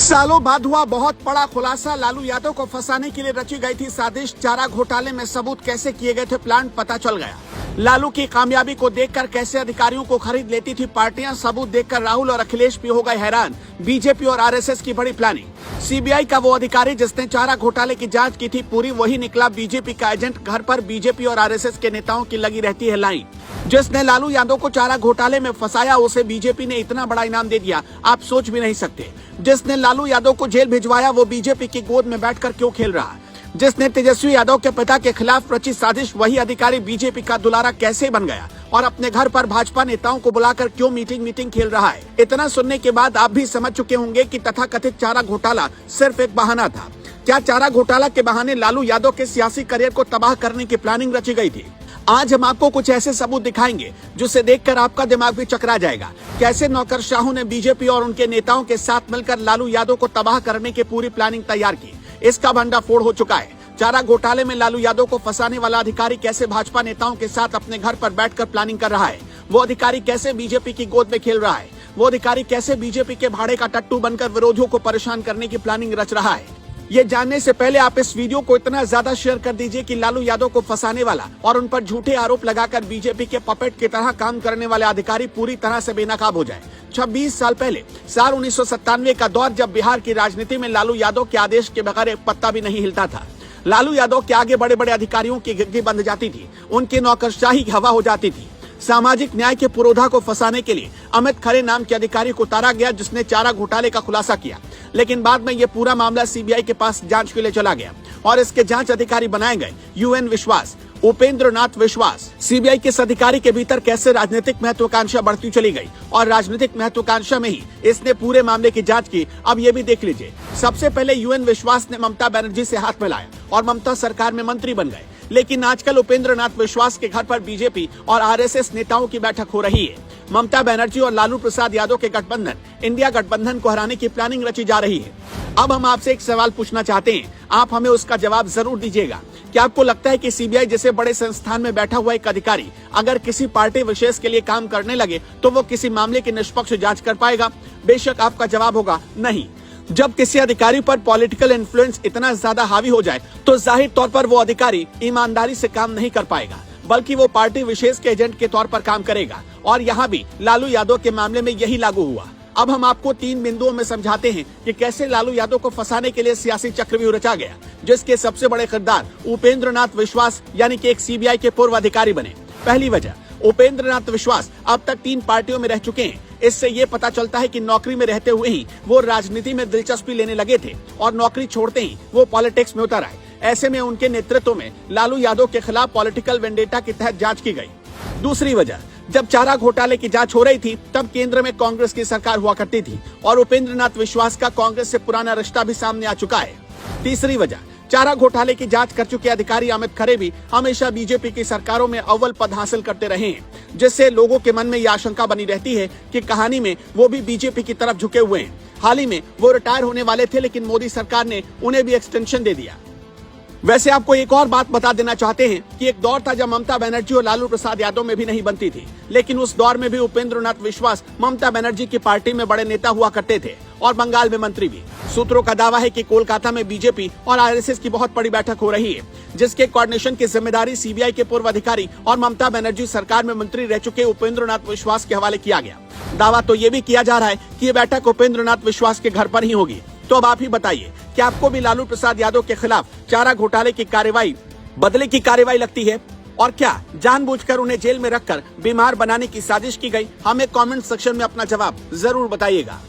सालों बाद हुआ बहुत बड़ा खुलासा। लालू यादव को फंसाने के लिए रची गई थी साजिश। चारा घोटाले में सबूत कैसे किए गए थे प्लान पता चल गया। लालू की कामयाबी को देखकर कैसे अधिकारियों को खरीद लेती थी पार्टियां, सबूत देखकर राहुल और अखिलेश भी हो गए हैरान। बीजेपी और आरएसएस की बड़ी प्लानिंग। सीबीआई का वो अधिकारी जिसने चारा घोटाले की जांच की थी पूरी, वही निकला बीजेपी का एजेंट। घर पर बीजेपी और आरएसएस के नेताओं की लगी रहती है लाइन। जिसने लालू यादव को चारा घोटाले में फंसाया उसे बीजेपी ने इतना बड़ा इनाम दे दिया, आप सोच भी नहीं सकते। जिसने लालू यादव को जेल भिजवाया वो बीजेपी की गोद में बैठकर क्यों खेल रहा। जिसने तेजस्वी यादव के पिता के खिलाफ रची साजिश, वही अधिकारी बीजेपी का दुलारा कैसे बन गया और अपने घर पर भाजपा नेताओं को बुलाकर क्यों मीटिंग खेल रहा है। इतना सुनने के बाद आप भी समझ चुके होंगे कि तथाकथित चारा घोटाला सिर्फ एक बहाना था। क्या चारा घोटाला के बहाने लालू यादव के सियासी करियर को तबाह करने की प्लानिंग रची गई थी? आज हम आपको कुछ ऐसे सबूत दिखाएंगे जिसे देखकर आपका दिमाग भी चकरा जाएगा। कैसे नौकरशाहों ने बीजेपी और उनके नेताओं के साथ मिलकर लालू यादव को तबाह करने की पूरी प्लानिंग तैयार की। इसका भंडाफोड़ हो चुका है। चारा घोटाले में लालू यादव को फंसाने वाला अधिकारी कैसे भाजपा नेताओं के साथ अपने घर पर बैठकर प्लानिंग कर रहा है। वो अधिकारी कैसे बीजेपी की गोद में खेल रहा है। वो अधिकारी कैसे बीजेपी के भाड़े का टट्टू बनकर विरोधियों को परेशान करने की प्लानिंग रच रहा है। ये जानने से पहले आप इस वीडियो को इतना ज्यादा शेयर कर दीजिए कि लालू यादव को फंसाने वाला और उन पर झूठे आरोप लगाकर बीजेपी के पपेट की तरह काम करने वाले अधिकारी पूरी तरह से बेनकाब हो जाए। 26 साल पहले साल 1997 का दौर, जब बिहार की राजनीति में लालू यादव के आदेश के बगैर एक पत्ता भी नहीं हिलता था। लालू यादव के आगे बड़े बड़े अधिकारियों की गिग्गी बंध जाती थी, उनकी नौकरशाही की हवा हो जाती थी। सामाजिक न्याय के पुरोधा को फंसाने के लिए अमित खरे नाम के अधिकारी को उतारा गया जिसने चारा घोटाले का खुलासा किया। लेकिन बाद में ये पूरा मामला सीबीआई के पास जांच के लिए चला गया और इसके जांच अधिकारी बनाए गए यूएन विश्वास, उपेंद्र नाथ विश्वास। सीबीआई के इस अधिकारी के भीतर कैसे राजनीतिक महत्वाकांक्षा बढ़ती चली गई और राजनीतिक महत्वाकांक्षा में ही इसने पूरे मामले की जांच की। अब ये भी देख लीजिए। सबसे पहले यूएन विश्वास ने ममता बनर्जी से हाथ मिलाया और ममता सरकार में मंत्री बन गए। लेकिन आजकल उपेंद्र नाथ विश्वास के घर पर बीजेपी और आरएसएस नेताओं की बैठक हो रही है। ममता बनर्जी और लालू प्रसाद यादव के गठबंधन इंडिया गठबंधन को हराने की प्लानिंग रची जा रही है। अब हम आपसे एक सवाल पूछना चाहते हैं, आप हमें उसका जवाब जरूर दीजिएगा। क्या आपको लगता है कि सीबीआई जैसे बड़े संस्थान में बैठा हुआ एक अधिकारी अगर किसी पार्टी विशेष के लिए काम करने लगे तो वो किसी मामले की निष्पक्ष जांच कर पाएगा? बेशक आपका जवाब होगा नहीं। जब किसी अधिकारी पर पॉलिटिकल इन्फ्लुएंस इतना ज्यादा हावी हो जाए तो जाहिर तौर पर वो अधिकारी ईमानदारी से काम नहीं कर पाएगा, बल्कि वो पार्टी विशेष के एजेंट के तौर पर काम करेगा। और यहाँ भी लालू यादव के मामले में यही लागू हुआ। अब हम आपको 3 बिंदुओं में समझाते हैं कि कैसे लालू यादव को फंसाने के लिए सियासी चक्रव्यूह रचा गया, जिसके सबसे बड़े किरदार उपेंद्र नाथ विश्वास यानी कि एक सीबीआई के पूर्व अधिकारी बने। पहली वजह, उपेंद्र नाथ विश्वास अब तक 3 पार्टियों में रह चुके हैं। इससे ये पता चलता है कि नौकरी में रहते हुए ही वो राजनीति में दिलचस्पी लेने लगे थे और नौकरी छोड़ते ही वो पॉलिटिक्स में उतर आए। ऐसे में उनके नेतृत्व में लालू यादव के खिलाफ पॉलिटिकल वेंडेटा के तहत जांच की गई। दूसरी वजह, जब चारा घोटाले की जांच हो रही थी तब केंद्र में कांग्रेस की सरकार हुआ करती थी और उपेंद्र नाथ विश्वास का कांग्रेस से पुराना रिश्ता भी सामने आ चुका है। तीसरी वजह, चारा घोटाले की जांच कर चुके अधिकारी अमित खरे भी हमेशा बीजेपी की सरकारों में अव्वल पद हासिल करते रहे हैं, जिससे लोगों के मन में यह आशंका बनी रहती है कि कहानी में वो भी बीजेपी की तरफ झुके हुए हैं। हाल ही में वो रिटायर होने वाले थे, लेकिन मोदी सरकार ने उन्हें भी एक्सटेंशन दे दिया। वैसे आपको एक और बात बता देना चाहते हैं कि एक दौर था जब ममता बनर्जी और लालू प्रसाद यादव में भी नहीं बनती थी, लेकिन उस दौर में भी उपेंद्र नाथ विश्वास ममता बनर्जी की पार्टी में बड़े नेता हुआ करते थे और बंगाल में मंत्री भी। सूत्रों का दावा है कि कोलकाता में बीजेपी और आरएसएस की बहुत बड़ी बैठक हो रही है, जिसके कोऑर्डिनेशन की जिम्मेदारी सीबीआई के पूर्व अधिकारी और ममता बनर्जी सरकार में मंत्री रह चुके उपेंद्र नाथ विश्वास के हवाले किया गया। दावा तो ये भी किया जा रहा है कि ये बैठक उपेंद्र नाथ विश्वास के घर पर ही होगी। तो अब आप ही बताइए, क्या आपको भी लालू प्रसाद यादव के खिलाफ चारा घोटाले की कार्रवाई बदले की कार्रवाई लगती है? और क्या जानबूझकर उन्हें जेल में रखकर बीमार बनाने की साजिश की गई? हमें कमेंट सेक्शन में अपना जवाब जरूर बताइएगा।